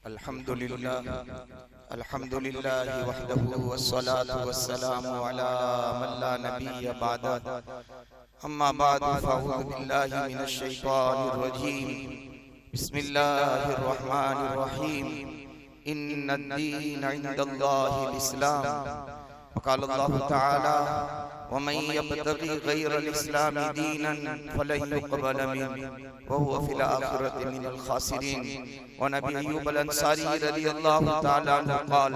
अल्हम्दुलिल्लाह वहदहु वस्सलातु वस्सलामु अला मन ला नबिय्य बअदह अम्मा बअदु फ़अऊज़ु बिल्लाहि मिनश शैतानिर रजीम बिस्मिल्लाहिर रहमानिर रहीम इन्नद-दीन इंदल्लाहिल इस्लाम क़ाल अल्लाहु तआला वमन यब्तग़ी गैरल इस्लामी दीनन फलन युक़बल मिन्हु वहुव फ़िल आख़िरति मिनल ख़ासिरीन। व नबी अय्यूब अल-अंसारी रज़ियल्लाहु तआला अन्हु क़ाल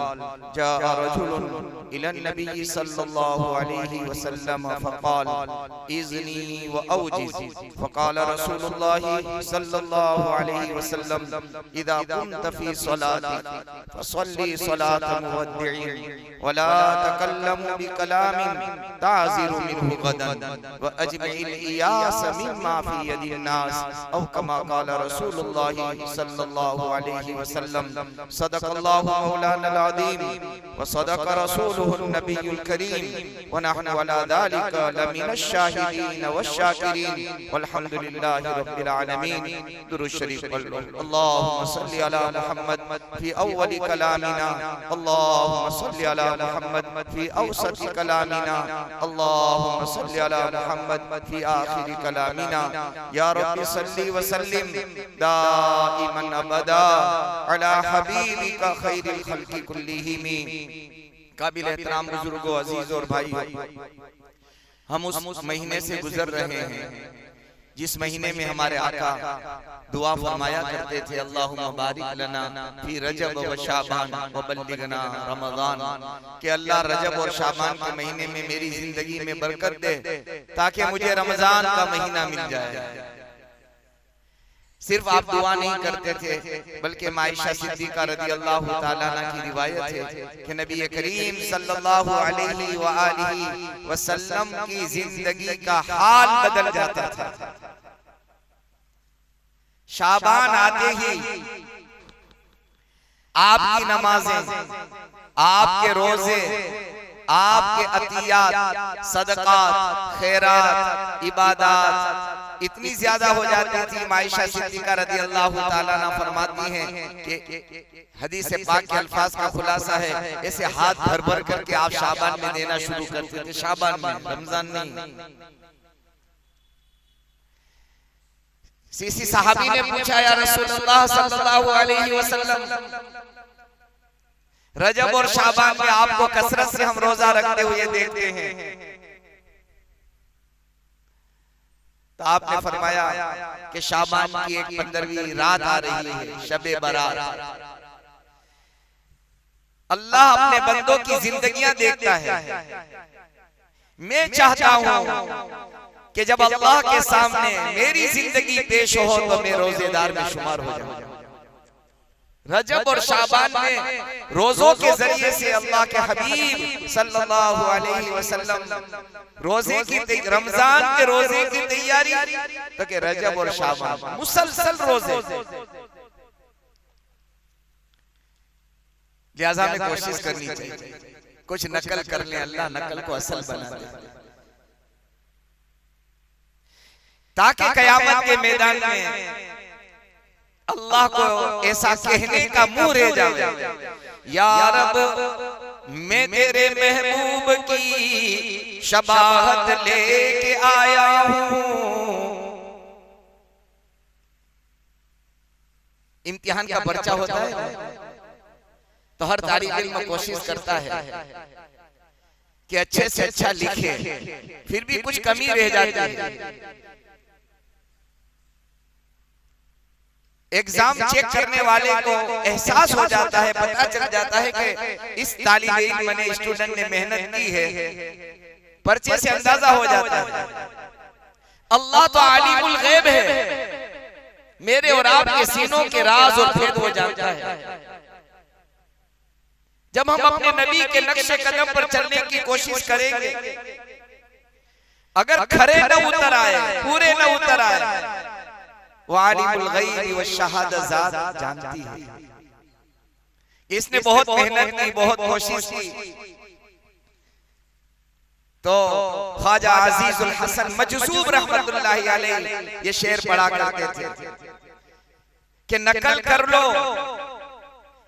जाअ रजुलुन इलन नबी सल्लल्लाहु अलैहि वसल्लम फ़क़ाल इज़नी व औजिज़ फ़क़ाल रसूलुल्लाहि सल्लल्लाहु अलैहि वसल्लम इज़ा कुन्त फ़ी सलातिक फ़सल्ली सलात मुवद्दिइन व ला तकल्लमू बिकलामिन ताज़िरु मिन्हु गदन व अजमिल इयास मिम्मा फ़ी यदिन नास औ कमा क़ाल रसूलुल्लाहि सल्लल्लाहु अलैहि वसल्लम सदक़ल्लाहु मौलानल अज़ीम व सदक़ रसूलुहुन नबियुल करीम व नहनु अला ज़ालिका लमिनश शाहिदीन वश्शाकिरीन वल्हम्दुलिल्लाहि रब्बिल आलमीन। दुरूद शरीफ पढ़ लो। अल्लाहुम्मा सल्लि अला मुहम्मद फ़ी अव्वलि कलामिना अल्लाहुम्मा सल्लि अला मुहम्मद फ़ी औसति कलामिना अल्लाहुम्मा सल्लि अला मुहम्मद फ़ी आखिरि कलामिना या रब्बि सल्लि व सल्लिम दाइमन अबदा अला हबीबिका खैरिल खल्क़ि कुल्लिहिम। काबिल एहतराम बुजुर्गों, अजीज और भाई, हम उस महीने से गुजर रहे हैं जिस महीने में हमारे आका दुआ फरमाया करते थे अल्लाहुम्मा बारिक लना फी रजब व शाबान व बल्लिगना रमजान, कि अल्लाह रजब और शाबान के महीने में मेरी जिंदगी में बरकत दे ताकि मुझे रमजान का महीना मिल जाए। सिर्फ आप दुआ नहीं करते थे बल्कि आयशा सिद्दीक़ा रज़ियल्लाहु ताला अन्हा की रिवायत है कि नबी करीम सल्लल्लाहु अलैहि व आलिहि वसल्लम की जिंदगी का हाल बदल जाता था। शाबान आते ही आपकी नमाजें, आपके रोजे, आपके अतियात, सदक़ात, खैरात, इबादत इतनी ज्यादा हो जाती थी। आयशा सिद्दीक़ा रज़ियल्लाहु ताला अन्हा फरमाती हैं कि हदीस पाक के अल्फाज का खुलासा है, ऐसे हाथ भर भर करके आप शाबान में देना शुरू करते थे, शाबान में, रमजान नहीं। किसी सहाबी ने पूछा या रसूलुल्लाह सल्लल्लाहु अलैहि वसल्लम, रजब और शाबान में आपको कसरत से हम रोजा रखते हुए देखते हैं, तो आपने फरमाया कि शाबान की एक 15वीं रात आ रही है, शबे बारात। अल्लाह अपने बंदों की जिंदगियां देखता है। मैं चाहता हूं कि जब अल्लाह के सामने मेरी जिंदगी पेश हो तो मैं रोजेदार में शुमार हो जाऊं। रजब और शाबान में रोजों के जरिए से अल्लाह के हबीब सल्लल्लाहु अलैहि वसल्लम रोजे की, रमजान के रोजे की तैयारी, तो कि रजब और शाबान मुसलसल रोजे। लिहाजा में कोशिश करनी चाहिए कुछ नकल कर ले, अल्लाह नकल को असल बना दे, ताकि कयामत के मैदान में अल्लाह को ऐसा कहने का मुंह रह जाए, या रब मैं तेरे महबूब की शबाहत लेके आया हूं। इम्तिहान का पर्चा होता है तो हर तालिब इल्म कोशिश करता है कि अच्छे से अच्छा लिखे, फिर भी कुछ कमी रह जाती है। एग्जाम चेक करने वाले को एहसास हो जाता है, पता चल जाता है कि इस तालिब इल्म ने, स्टूडेंट ने मेहनत की है, पर्चे से अंदाजा हो जाता है। अल्लाह तो आलिमुल गैब है, मेरे और आपके सीनों के राज और भेद वो जानता है। जब हम अपने नबी के नक्शे कदम पर चलने की कोशिश करेंगे, अगर खरे न उतर आए, पूरे न उतर आए, वो आलिमुल गैब व शहादत ज़ात जानती है। इसने बहुत मेहनत की, बहुत कोशिश की, तो ख्वाजा अजीजुल हसन मजसूब रहमतुल्लाहि अलैहि ये शेर पढ़ा करते थे कि नकल कर लो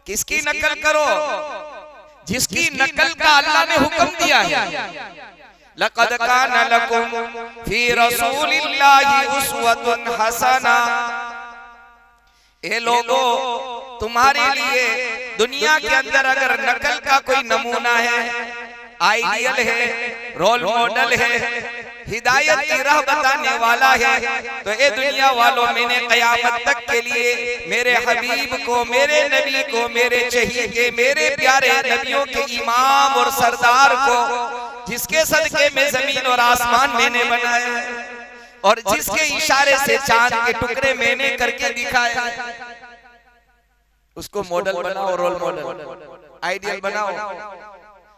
किसकी नकल करो? जिसकी नकल का अल्लाह ने हुक्म दिया है। लक़द कान लकुम फी रसूलिल्लाहि उस्वतुन हसना। ए लोगों, तुम्हारे लिए दुनिया के अंदर अगर नकल का कोई नमूना है, आइडियल है, रोल मॉडल है, हिदायत की राह बताने वाला है, तो ये दुनिया वालों, मैंने कयामत तक के लिए मेरे हबीब को, मेरे नबी को, मेरे चहीते, मेरे प्यारे नबियों के इमाम और सरदार को, जिसके सदके में जमीन और आसमान मैंने बनाया और जिसके इशारे से चांद के टुकड़े मैंने करके दिखाया, उसको मॉडल बनाओ, रोल मॉडल, आइडियल बनाओ।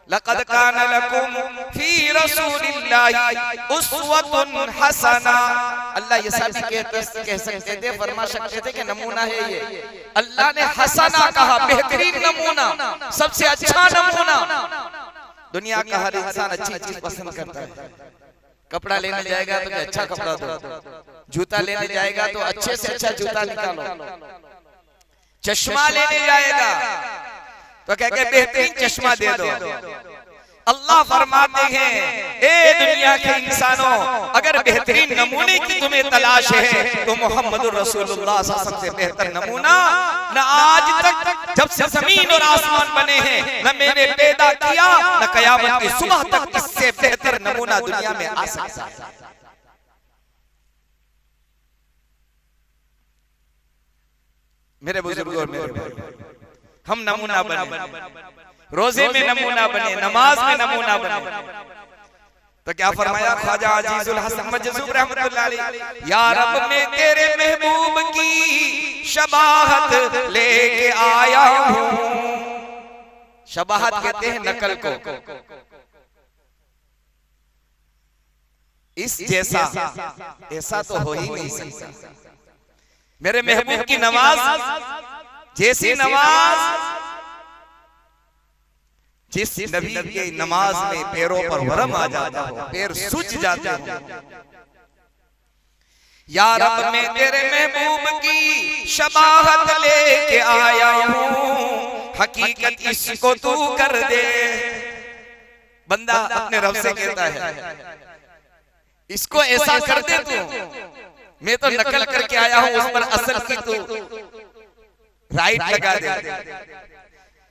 लक़द कान लकुम फी रसूलिल्लाहि उस्वतुन हसना। अल्लाह ये सब कह सकते थे, फरमा सकते थे कि नमूना है ये। अल्लाह ने हसना कहा, बेहतरीन नमूना, सबसे अच्छा नमूना। दुनिया का हर इंसान अच्छी चीज पसंद करता है। कपड़ा लेने जाएगा तो अच्छा कपड़ा दो, जूता लेने जाएगा तो अच्छे से अच्छा जूता निकालो, चश्मा लेने जाएगा तो कह के बेहतरीन चश्मा दे दो। अल्लाह फरमाते हैं, ए दुनिया के इंसानों, अगर बेहतरीन नमूने की तुम्हें तलाश है तो मोहम्मद रसूलुल्लाह सबसे बेहतर नमूना न आज तक जब से जमीन और आसमान बने हैं, न मैंने पैदा किया, न कयामत की सुबह तक इससे बेहतर नमूना दुनिया में आ सकता है। मेरे बुजुर्गों और मेरे भाई, हम नमूना बने, रोजे में नमूना बने, नमाज में नमूना बने। तो क्या फरमाया ख्वाजा अजीजुल हसन मजज़ूब रहमतुल्लाह अलैह, या रब मैं तेरे महबूब की शबाहत लेके आया हूँ। शबाहत कहते हैं नकल को, इस जैसा ऐसा तो हो ही नहीं सकता। मेरे महबूब की नमाज जैसी नमाज, जिस नबी के नमाज में पैरों पर वरम आ जाता हो, पैर सूज जाते हो। या रब मैं तेरे महबूब की शबाहत लेके आया हूँ, हकीकत इसको तू कर दे। बंदा अपने रब से कहता है, इसको ऐसा कर दे तू, मैं तो नकल करके आया हूँ, उस पर असल की तू राइट लगा दे।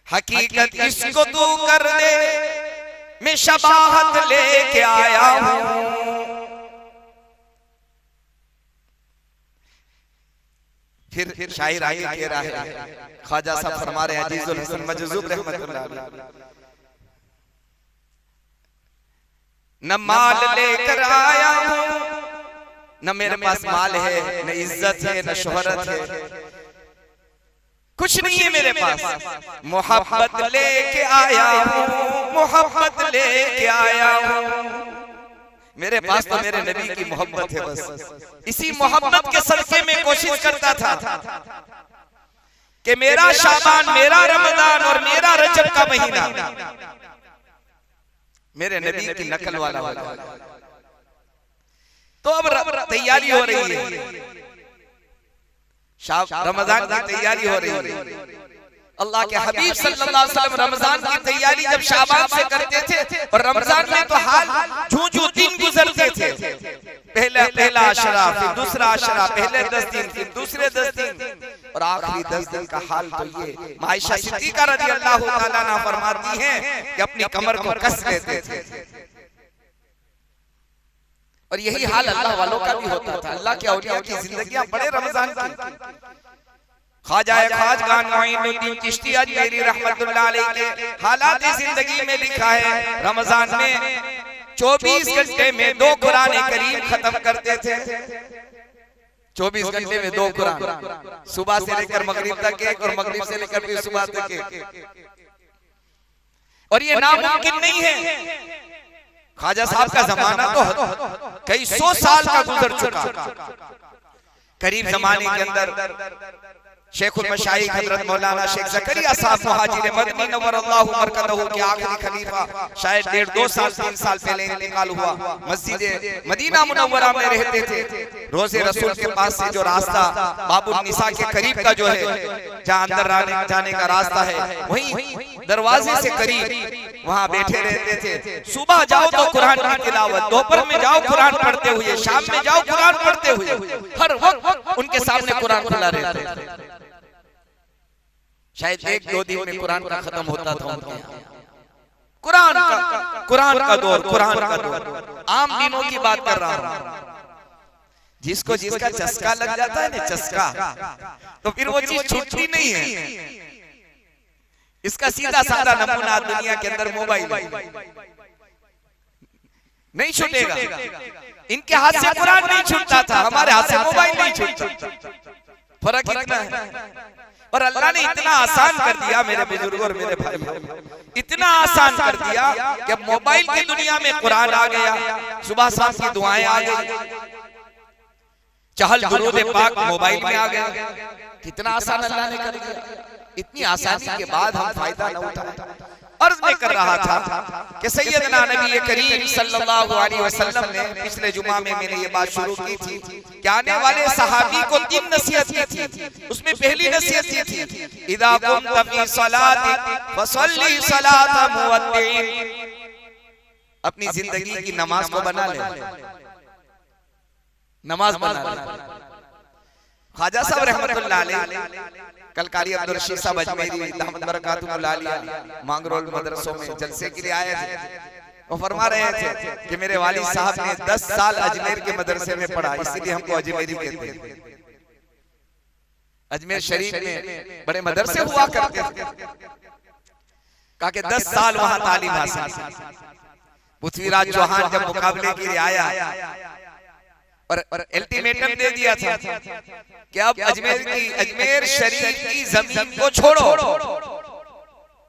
हकीकत इसको तू कर दे, मैं शबाहत लेके आया हूँ। फिर शायर आगे कह रहा है, ख्वाजा साहब फरमा रहे हैं, अजीजुल हसन मजज़ूब रहमतुल्लाह अलैह, न माल लेकर आया हूँ, न मेरे पास माल है, न इज्जत है, न शोहरत है, कुछ नहीं है मेरे पास। मोहब्बत लेके आया हूँ, मोहब्बत लेके आया हूँ। मेरे पास तो मेरे नबी की मोहब्बत है, बस इसी मोहब्बत के सदके में कोशिश करता था कि मेरा शाबान, मेरा रमजान और मेरा रजब का महीना मेरे नबी की नकल वाला होगा। तो अब तैयारी हो रही है, रमजान की तैयारी हो रही है। अल्लाह के हबीब सल्लल्लाहु अलैहि वसल्लम रमजान की तैयारी जब शाबान से करते थे, और रमजान में तो हाल जूं दिन गुजरते थे, पहला आशरा, फिर दूसरा आशरा, पहले 10 दिन, फिर दूसरे 10 दिन, और आखिरी 10 दिन का हाल तो ये आयशा सिद्दीका रज़ियल्लाहु ताला अन्हा फरमाती हैं कि अपनी कमर को कस लेते थे। और यही हाल अल्लाह वालों का भी होता था। अल्लाह के औलिया की जिंदगियां बड़े रमजान की। ख्वाजा खाजगान मोइनुद्दीन चिश्ती अजमेरी रहमतुल्लाह अलैह के हालात जिंदगी में लिखा है, रमजान में 24 घंटे में 2 कुरान करीम खत्म करते थे। 24 घंटे में 2 कुरान, सुबह से लेकर मगरिब तक एक, और मगरिब से लेकर फिर सुबह तक एक। और ये नामुमकिन नहीं है। ख्वाजा साहब का जमाना तो कई 100 साल का गुजर चुका। करीब जमाने के अंदर शेखुल मशाइख हजरत मौलाना शेख ज़करिया साहब मुहाजिर मदनी नव्वरल्लाहु मरकदहु के आखिरी खलीफा, शायद 1.5 साल 3 साल पहले इंतकाल हुआ। मस्जिद मदीना मुनव्वरा में रहते थे। रोज़े रसूल के पास से जो रास्ता बाबुल निसा के करीब का जो है, जहाँ अंदर जाने का रास्ता है, वहीं दरवाजे से करीब वहाँ बैठे रहते थे। सुबह जाओ तो कुरान की तिलावत, दोपहर में जाओ कुरान पढ़ते हुए, शाम में जाओ कुरान पढ़ते हुए, हर वक्त उनके सामने कुरान खुला रहता है। शायद 1-2 दिन में कुरान का खत्म होता था उनके यहाँ। कुरान का दौर, आम दिनों की बात कर रहा हूँ। जिसको जिसका चस्का लग जाता है ना, चस्का, तो फिर वो चीज छूटती नहीं है। इसका सीधा साधा नमूना दुनिया के अंदर मोबाइल नहीं छूटेगा। इनके हाथ से कुरान नहीं छूटता था, हमारे हाथ से मोबाइल नहीं छूटता। फर्क इतना है। और अल्लाह ने इतना आसान कर दिया मेरे बुजुर्ग और मेरे भाई, इतना आसान कर दिया कि अब मोबाइल की दुनिया में कुरान आ गया, सुबह शाम की दुआएं आ गई, चहल दुरूद पाक मोबाइल में आ गया। कितना आसान अल्लाह ने कर दिया। इतनी आसानी के बाद हम फायदा न उठाए। अर्ज में कर रहा था कि सैयदना नबी करीम सल्लल्लाहु अलैहि वसल्लम ने पिछले जुमा में मैंने ये बात शुरू की थी कि आने वाले सहाबी को 3 नसीहत की थी। उसमें पहली नसीहत ये थी, इदा कुंत फी सलाति फसल्ली सलात मुवद्दिन। अपनी जिंदगी की नमाज को बना ले, नमाज बना ले। ख्वाजा साहब रहमतुल्लाह अलैह कल कारी अब्दुल रशीद साहब अजमेरी दामद बरकातुहुल आलिया मांगरोल मदरसों में जलसे के लिए आए थे। वो फरमा रहे थे कि मेरे वालिद साहब ने 10 साल अजमेर के मदरसे में पढ़ा, इसलिए हमको अजमेरी कहते हैं। अजमेर शरीफ में बड़े मदरसे हुआ करते थे। कहा कि 10 साल वहां तालीम हासिल। पृथ्वीराज चौहान जब मुकाबले के लिए आया और अल्टीमेटम दे दिया था कि अब अजमेर शरीफ की जमीन को छोड़ो,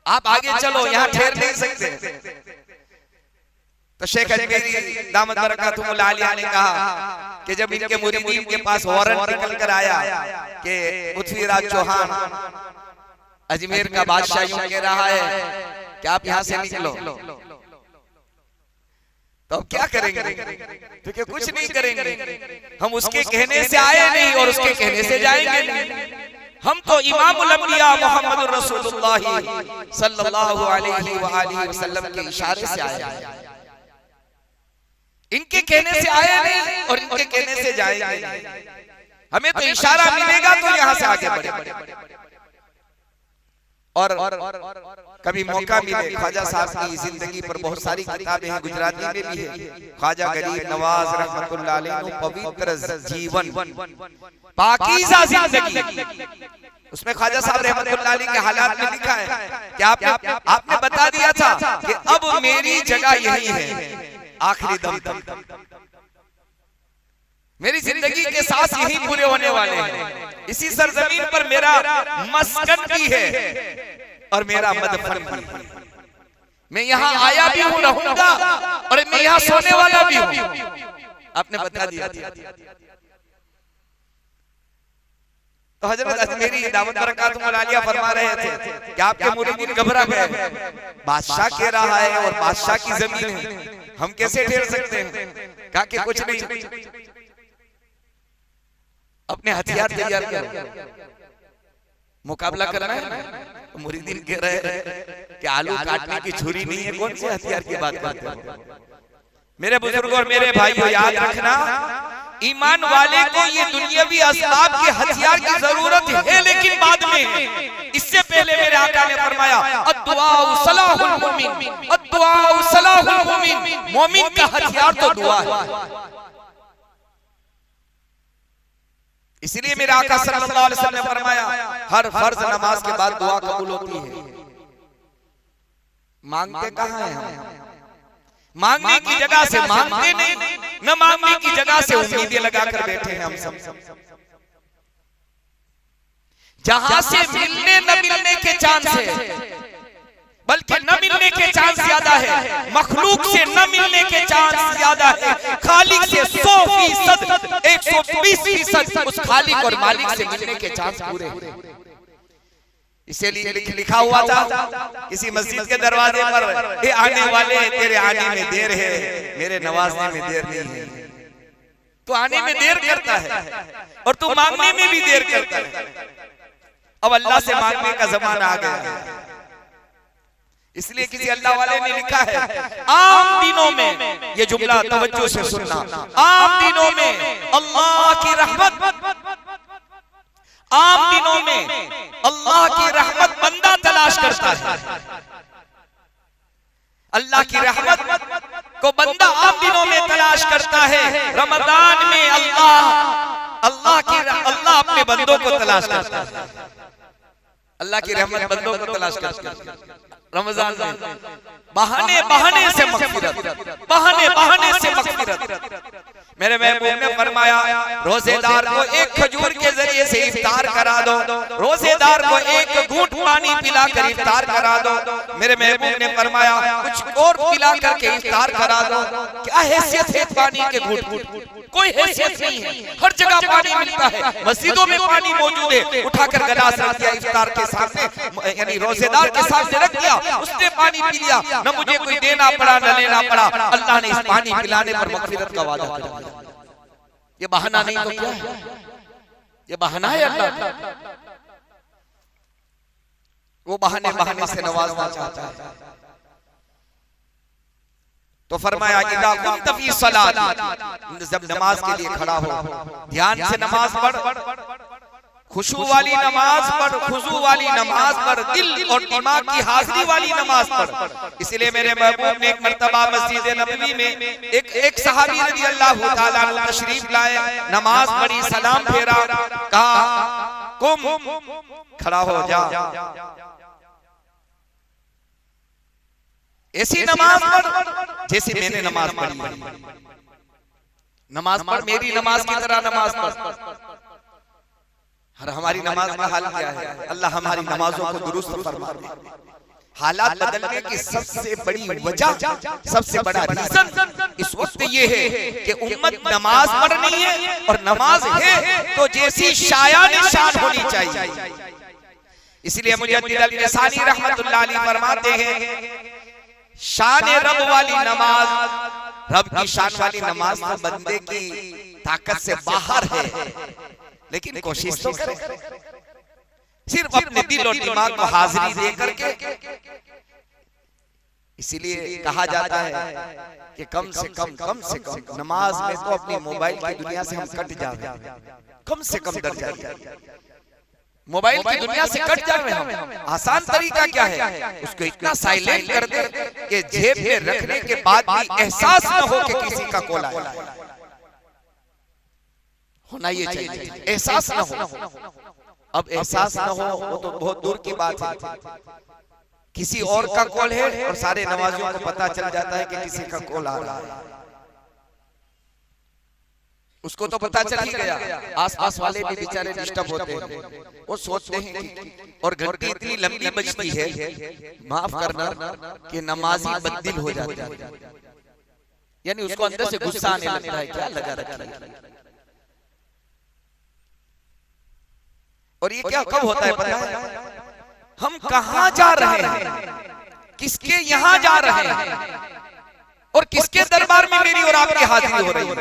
आप आगे चलो, यहाँ ठहर नहीं सकते। तो शेख अजमेरी दामद बरकातुहुल आलिया ने कहा कि जब इनके मुरीदीन के पास वारंट निकल कर आया कि पृथ्वीराज चौहान अजमेर का बादशाह यूं कह रहा है कि आप यहाँ से निकलो, तो अब क्या करेंगे? तो क्या कुछ नहीं करेंगे। हम उसके कहने से आए नहीं और उसके कहने से जाएंगे नहीं। हम तो इमामुल अंबिया मोहम्मद रसूलुल्लाह सल्लल्लाहु अलैहि वसल्लम के इशारे से आए, इनके कहने से आए नहीं और इनके कहने से जाएंगे नहीं। हमें तो इशारा मिलेगा तो यहाँ से आगे बढ़े। और कभी मौका मिले, ख्वाजा साहब की जिंदगी पर बहुत सारी किताबें हैं, गुजराती में भी है। ख्वाजा गरीब नवाज रहमतुल्लाह अलैह पवित्र जीवन, पाकीज़ा जिंदगी, उसमें ख्वाजा साहब रहमतुल्लाह अलैह के हालात में लिखा है कि आपने बता दिया था कि अब मेरी जगह यही है आखिरी दम तक। मेरी जिंदगी के सांस यही पूरे होने वाले हैं। इसी सरजमीन पर मेरा मस्कन भी है और मेरा मदफन भी है। मैं यहाँ आया भी हूँ, रहूंगा और मैं यहाँ सोने वाला भी हूँ। आपने बता दिया। तो हजरत अजमेरी दामद बरकातुहुल आलिया फरमा रहे थे कि आपके मुरीदीन घबरा गए, बादशाह कह रहा है और बादशाह की जमीन है, हम कैसे ठहर सकते हैं? कहा कि कुछ नहीं, अपने हथियार तैयार करो, मुकाबला करना है। तो मुरीदीन कह रहे हैं कि आलू काटने की छुरी नहीं है, कौन से हथियार की बात करते हो? मेरे बुजुर्गों और मेरे भाइयों, याद रखना, ईमान वाले को ये दुनियावी असबाब के हथियार की जरूरत है, लेकिन बाद में। इससे पहले मेरे आका ने फरमाया, अद्दुआ सलाहुल मुमिन, अद्दुआ सलाहुल मुमिन। मोमिन का हथियार तो दुआ है। इसलिए मेरे आका सल्लल्लाहु अलैहि वसल्लम ने फरमाया, हर फर्ज नमाज के बाद दुआ कबूल होती है। मांगते कहाँ हैं हम? मांगने की जगह से मांगते नहीं, न मांगने की जगह से उम्मीदें लगाकर बैठे हैं हम सब। जहां से मिलने न मिलने के चांस है, बल्कि न मिलने के चांस ज्यादा है, मखलूक से न मिलने के चांस ज्यादा है, खालिक से 100%, 120% उस खालिक और मालिक से मिलने के चांस पूरे हैं। इसीलिए लिखा हुआ था किसी मस्जिद के दरवाजे पर, ये आने वाले तेरे आने में देर है, मेरे नवाजने में देर नहीं है। तो आने में देर करता है और तू मांगने में भी देर करता है। अब अल्लाह से मांगने का जमाना आ गया है। इसलिए किसी अल्लाह वाले ने लिखा है, आम दिनों में, ये जुमला तवज्जो से सुनना, आम दिनों में अल्लाह की रहमत, आम दिनों में अल्लाह की रहमत बंदा तलाश करता है। अल्लाह की रहमत को बंदा आम दिनों में तलाश करता है। रमजान में अल्लाह अपने बंदों को तलाश करता है। अल्लाह की रहमत बंदों को तलाश करता है। रमजान में बहाने से मग़फ़िरत, बहाने से मग़फ़िरत। मेरे महबूब ने फरमाया, रोजेदार को एक खजूर के जरिए से इफ्तार करा दो, रोजेदार को एक घूंट पानी पिलाकर इफ्तार करा दो। मेरे महबूब ने फरमाया, कुछ और पिला करके इफ्तार करा दो। क्या हैसियत है पानी के घूंट? कोई हैसियत नहीं है। हर जगह पानी मिलता है, मस्जिदों में पानी मौजूद है। उठाकर गिलास रख दिया इफ्तार के सामने, यानी रोजेदार के सामने रख दिया, उसने पानी पी लिया। न मुझे कोई देना पड़ा न लेना पड़ा। अल्लाह ने इस पानी पिलाने पर मग़फ़िरत का वादा किया। ये बहाना नहीं तो क्या है? ये बहाना है अल्लाह का। वो बहाने से नवाजना चाहता है। तो फरमाया, इज़ा कुन्त फ़ी सलात, जब नमाज के लिए खड़ा हो, ध्यान से नमाज पढ़, खुशू वाली नमाज पढ़, खुशू वाली नमाज पढ़, दिल और दिमाग की हाजिरी वाली नमाज पढ़। इसलिए मेरे महबूब ने एक मर्तबा मस्जिद नबवी में एक सहाबी रज़ी अल्लाह ताला अन्हु तशरीफ लाए, नमाज पढ़ी, सलाम फेरा, कहा कुम, खड़ा हो जा। ऐसी नमाज पढ़ जैसे मैंने नमाज पढ़ी। नमाज पढ़, मेरी नमाज की तरह नमाज पढ़। हर हमारी नमाज का हाल क्या है? अल्लाह हमारी नमाजों को दुरुस्त फरमा दे। हालात बदलने की सबसे बड़ी वजह, सबसे बड़ा रीजन इस वक्त ये है कि उम्मत नमाज पढ़ रही है, और नमाज है तो जैसी शायान शान होनी चाहिए। इसलिए मुजद्दिद अल-लिसानी रहमतुल्लाह अलैहि फरमाते हैं, शान रब वाली नमाज, रब की शान वाली नमाज तो बंदे की ताकत से बाहर है, लेकिन कोशिश तो करे, सिर्फ अपने दिल और दिमाग को हाजिरी दे करके। इसीलिए कहा जाता है कि कम से कम नमाज में तो अपनी मोबाइल की दुनिया से हम कट जाए, कम से कम डर जाए, मोबाइल की दुनिया से कट जाए हम। आसान तरीका क्या है? उसको इतना साइलेंट कर दे कि जेब में रखने के बाद भी एहसास न हो कि किसी का कॉल आया। होना ये चाहिए, एहसास न हो। अब एहसास न हो वो तो बहुत दूर की बात है। किसी और का कॉल है और सारे नमाजियों को पता चल जाता है कि किसी का कॉल आ रहा है, उसको तो पता चल ही गया। आसपास वाले भी बेचारे डिस्टर्ब होते हैं, वो सोचते हैं कि, और घंटी इतनी लंबी बजती है, माफ करना, कि नमाजी बददिल हो जाता है, यानी उसको अंदर से गुस्सा आने लगता है, क्या लगा रखा है। और ये क्या कब होता है पता है? हम कहां जा रहे हैं, किसके यहां जा रहे हैं, और किसके दरबार में मेरी और आपकी हाजिरी हो रही है।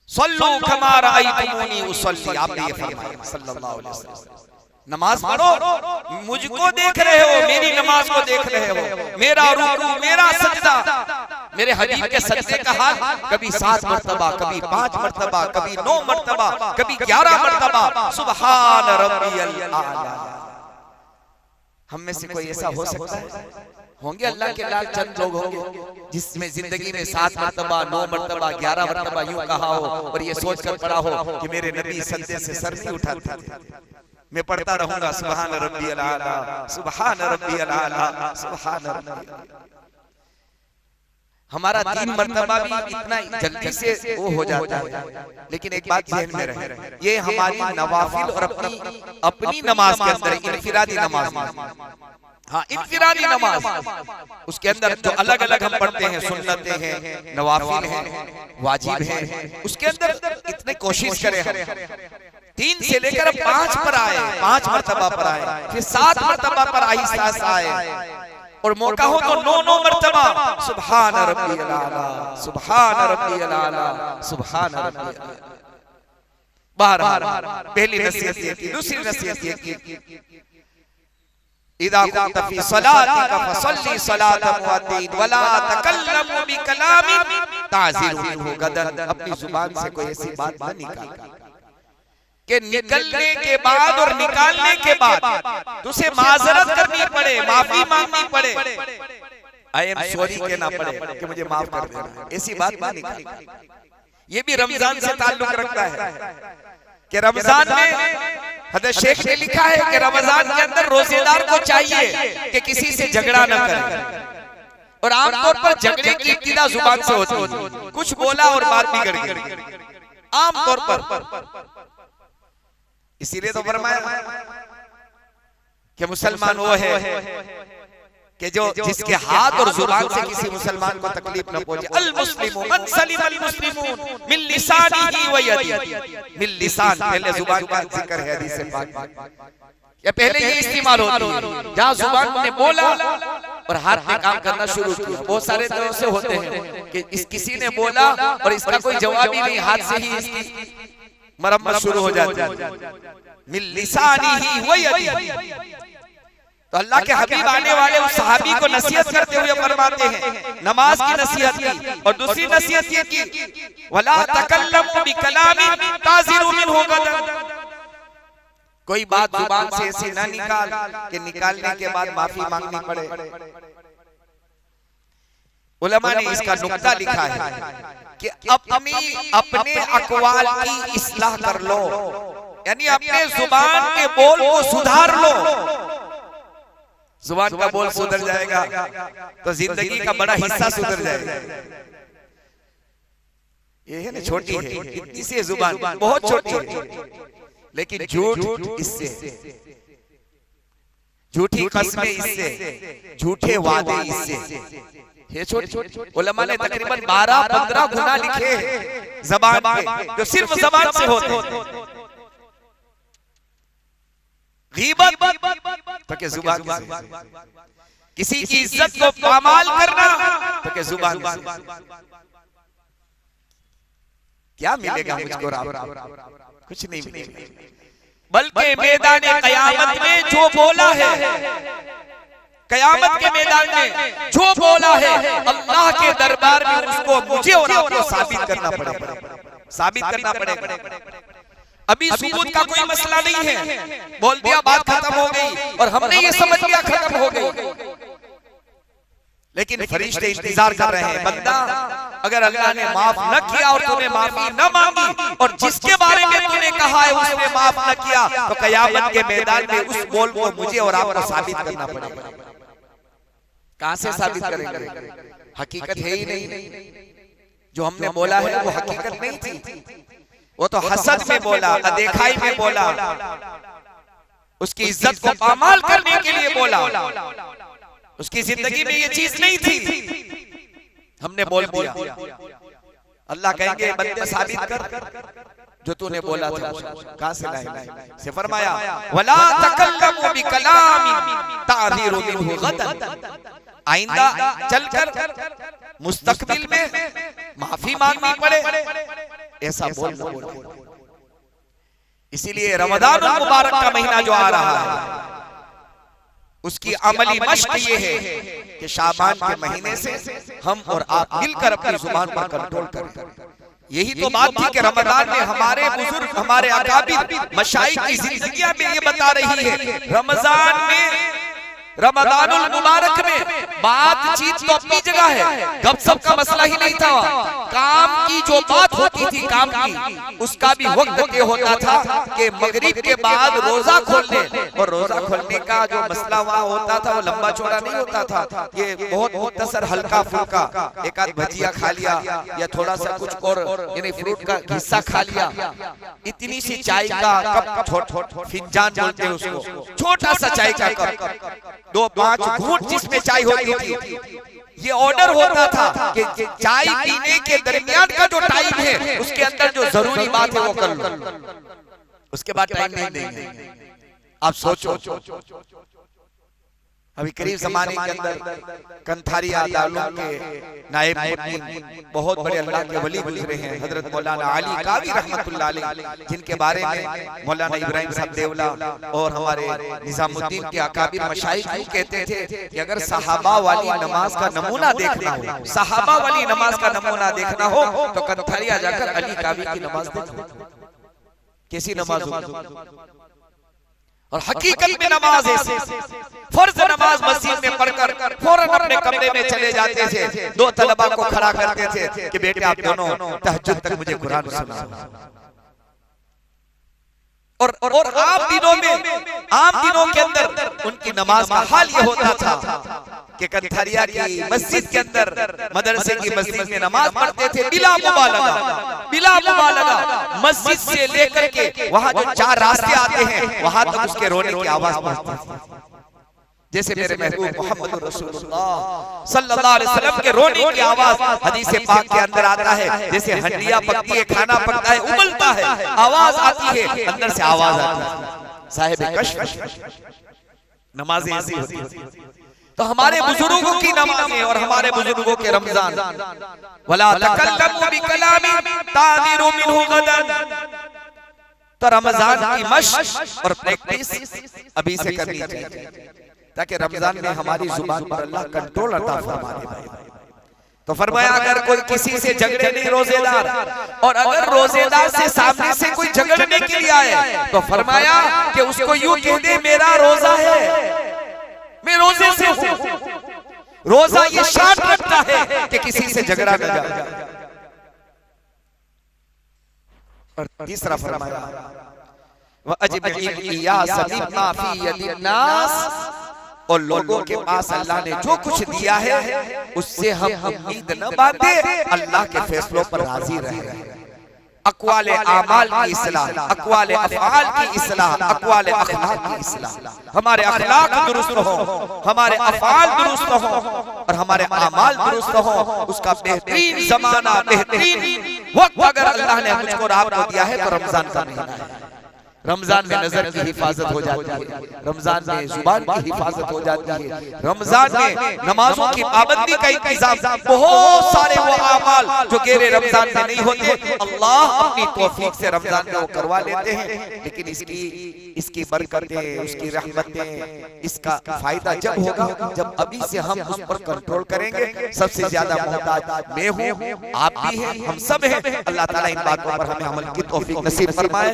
सल्लू कमा रअयतुमूनी उसल्ली, आपने ये फरमाया सल्लल्लाहु अलैहि वसल्लम। नमाज पढ़ो, मुझको देख रहे हो, मेरी नमाज को देख रहे हो, मेरा रुकू, मेरा सजदा। मेरे हबीब के सजदे का हाल कभी 7 मरतबा, कभी 5 मरतबा, कभी 9 मरतबा, कभी 11 मरतबा, सुबहान रब्बियल आला। हम में से कोई ऐसा हो सकता है? होंगे अल्लाह के लाल चंद लोग होंगे जिसमें जिंदगी में 7 मरतबा, 9 मरतबा, 11 मरतबा यूं कहा हो और ये सोच कर पढ़ा हो कि मेरे नबी सजदे से सर नहीं उठाते थे, मैं पढ़ता रहूंगा सुबहान रब्बियल आला, सुबहान रब्बियल आला, सुबहान रब्बियल आला। हमारा 3 मर्तबा भी इतना जल्दी से वो हो जाता है। लेकिन एक बात ध्यान में रहे, ये हमारी नवाफिल और अपनी नमाज के अंदर इनफिरादी नमाज, हाँ इनफिरादी नमाज, उसके अंदर जो अलग अलग हम पढ़ते हैं, सुन्नतें हैं, नवाफिल हैं, वाजिब हैं, उसके अंदर इतने कोशिश करें हम 3 से लेकर 5 पर आए, 5 मर्तबा पर आए, फिर 7 मर्तबा पर आहिस्ता आहिस्ता आए, और मौका हो तो 9 मर्तबा सुभान रब्बियल आला, सुभान रब्बियल आला, सुभान रब्बियल आला। बार पहली नसीहत ये की, दूसरी नसीहत ये की, इदा कुंत फी सलातिका फसल्ली सलातन मुअद्दिन वला तकल्लमु बिकलामिन ताज़िरु मिनहु गदन। अपनी जुबान से कोई ऐसी बात न निकाल कि निकलने के बाद और निकालने के बाद तुझे माजरत करनी पड़े, माफी मांगनी पड़े, आई एम सॉरी कहना पड़े कि मुझे माफ कर देना, ऐसी बात ना निकाल। ये भी रमजान से ताल्लुक रखता है कि रमजान में हज़रत शेख ने लिखा है कि रमजान के अंदर रोजेदार को चाहिए कि किसी से झगड़ा न करे, और आमतौर पर झगड़े की इब्तिदा जुबान से होती है, कुछ बोला और बात बिगड़ गई आमतौर पर। इसीलिए तो फरमाया कि मुसलमान वो है कि जो जिसके हाथ और जुबान से किसी मुसलमान को तकलीफ न पहुंचे। अल मुस्लिमु मन सलिम अल मुस्लिमून मिन लिसानिही व यदिही, मिन लिसान पहले जुबान का जिक्र है हदीस पाक, या पहले ये इस्तेमाल होती है जहां जुबान ने बोला और हाथ ने काम करना शुरू किया। बहुत सारे तो ऐसे होते हैं कि किसी ने बोला और इसका कोई जवाब ही नहीं, हाथ से ही इसकी मरम्मत शुरू हो जाती है। मिन लिसानिही व यदिही, तो अल्लाह के हबीब आने वाले उस सहाबी को नसीहत करते हुए फरमाते हैं, नमाज की नसीहत की, और दूसरी नसीहत ये की वला तकल्लमु बिकलामिन ताज़िरु मिनहु गदन। कोई बात जुबान से ऐसी ना निकाल कि निकालने के बाद माफी मांगनी पड़े। उलमा ने इसका नुक्ता लिखा है कि अपने अक़वाल की इस्लाह कर लो, यानी अपने जुबान के बोल को सुधार लो। जुबान का बोल सुधर जाएगा तो जिंदगी का बड़ा हिस्सा सुधर जाएगा। ये है ना, छोटी है इतनी सी जुबान, बहुत छोटी है, लेकिन झूठ इससे, झूठी कस्में इससे, झूठे वादे इससे, ये छोटी। उलमा ने तकरीबन 12-15 गुनाह लिखे हैं ज़बान पे, जो सिर्फ ज़बान से होते हैं। गीबत तो के जुबान से, किसी की इज्जत को पामाल करना तो के जुबान से। क्या मिलेगा मुझको कुछ नहीं मिलेगा, बल्कि मैदान क़यामत में जो बोला है, क़यामत के मैदान में जो बोला है, अल्लाह के दरबार में उसको मुझे और आपको साबित करना पड़ेगा, साबित करना पड़ेगा। अभी सबूत का कोई मसला नहीं है, बोल दिया बात खत्म हो गई और हमने ये समझ लिया खत्म हो गई। लेकिन फरिश्ते इंतजार कर रहे हैं, बंदा अगर अल्लाह ने माफ न किया और तूने माफी न मांगी और जिसके बारे में तूने कहा है उसने माफ न किया, तो क़यामत के मैदान में उस बोल को मुझे और आपको साबित करना पड़ेगा। कहां से साबित करेंगे? हकीकत है ही नहीं, जो हमने बोला है वो हकीकत नहीं थी, वो तो हसद में बोला, अदेखाई में बोला, उसकी इज्जत को पामाल करने के लिए बोला, उसकी जिंदगी में ये चीज नहीं थी, हमने बोल दिया। अल्लाह कहेंगे बंदे साबित कर जो तूने बोला था, कहां से लाए? से फरमाया वला तकल्लमु बिकलामिन ताज़िरु मिनहु गदन। आइंदा चलकर मुस्तकबिल में माफी मांगनी पड़े, ऐसा बोलना। इसीलिए रमजान मुबारक का महीना जो आ रहा है उसकी अमली मश्क ये है कि शाबान के महीने से हम और आप मिलकर अपनी जुबान पर कंट्रोल करें। यही तो बात थी कि रमजान में हमारे बुजुर्ग, हमारे अकाबिर मशाइख की जिंदगियां में ये बता रही है, रमजान में रमजानुल मुबारक में बातचीत तो अपनी जगह है, गपशप का मसला ही नहीं था। काम की जो बात होती थी, काम की, उसका भी वक्त ये होता था कि मगरिब के बाद रोजा खोलने, और रोजा खोलने का जो मसला वहाँ होता था वो लंबा चौड़ा नहीं होता था। ये बहुत मुख्तसर हल्का फुल्का, एक आध भजिया खा लिया या थोड़ा सा कुछ और यानी फ्रूट का हिस्सा खा लिया, इतनी सी चाय का कप, फिंजान बोलते हैं उसको, छोटा सा चाय का कप, 2-5 घूंट जिसमें चाय होती थी। ये ऑर्डर होता था कि चाय पीने के दरमियान का जो टाइम है उसके अंदर जो जरूरी बात है वो कर लो, उसके बाद टाइम नहीं देंगे। आप सोचो, अभी करीब जमाने के अंदर कंथारिया दारुल के नायब मुफ्ती बहुत बड़े अल्लाह के वली गुजरे हैं, हजरत मौलाना अली कावी रहमतुल्लाह अलैह, जिनके बारे में मौलाना इब्राहिम साहब देवला और हमारे निजामुद्दीन के अकाबिर मशाइख कहते थे कि अगर सहाबा वाली नमाज का नमूना देखना हो, सहाबा वाली नमाज का नमूना देखना हो तो कंथारिया जाकर अली कावी की नमाज देखो, कैसी नमाज होगी। और हकीकत में नमाज ऐसे फर्ज नमाज मस्जिद में पढ़कर फौरन अपने कमरे में चले जाते थे, 2 तलबा को खड़ा करते थे कि बेटे आप दोनों तहज्जुद तक मुझे कुरान सुनाओ। और आम दिनों के अंदर उनकी नमाज का हाल ये होता था कि कंथारिया की मस्जिद के अंदर, मदरसे की मस्जिद में नमाज पढ़ते थे बिला मुबालगा। मस्जिद से लेकर के वहां जो 4 रास्ते आते हैं वहां तक उसके रोने की आवाज पहुंचती थी। जैसे मेरे महबूब मोहम्मद रसूलुल्लाह सल्लल्लाहु अलैहि वसल्लम के रोने की आवाज हदीस पाक के अंदर आता है, जैसे हंडिया पकती है, खाना पकता है, उबलता है, आवाज आती है, अंदर से आवाज आती है। साहिब कश्फ नमाज़ें ऐसी होती है। तो हमारे बुजुर्गों की नमाज़ें और हमारे बुजुर्गों के रमजान, वला तकल्लमू बिकलामिन तादिरु मिनहु गदन, तो रमजान की मशक और प्रैक्टिस अभी से करनी चाहिए ताकि रमजान में हमारी जुबान पर अल्लाह कंट्रोल अता फरमा दे। तो फरमाया अगर कोई किसी से झगड़े नहीं रोजेदार, और अगर रोजेदार से सामने से कोई झगड़ने के लिए आए तो फरमाया कि उसको यूं कह दे मेरा रोजा है, मैं रोजे से हूं। रोजा ये शर्त रखता है कि किसी से झगड़ा न जाए। और तीसरा फरमाया और लोगों के पास अल्लाह ने जो कुछ दिया है उससे हम उम्मीद न बांधे, अल्लाह के फैसलों पर राजी रहे। अक़वाले आमाल की इस्लाह, अक़वाले अफ़आल की इस्लाह, अक़वाले अख़लाक़ की इस्लाह, हमारे अख़लाक़ दुरुस्त हो, हमारे अफ़आल दुरुस्त हो और हमारे आमाल दुरुस्त हो। उसका बेहतरीन ज़माना, बेहतरीन वक्त अगर अल्लाह ने मुझको और आपको दिया है तो रमजान का महीना है। रमजान में नजर की हिफाजत हो जाती है, रमजान में जुबान की हिफाजत हो जाती है, रमजान में नमाजों की पाबंदी का इंतजाम, बहुत सारे वो आमाल जो गैर रमजान में नहीं होते अल्लाह अपनी तौफीक से रमजान में वो करवा लेते हैं। लेकिन इसकी बरकतें, उसकी रहमतें, इसका फायदा जब होगा जब अभी से हम उस पर कंट्रोल करेंगे। सबसे ज्यादा मोहताज मैं हूँ, आप भी हैं, हम सब हैं। अल्लाह ताला इन बातों पर हमें अमल की तौफीक नसीब फरमाए।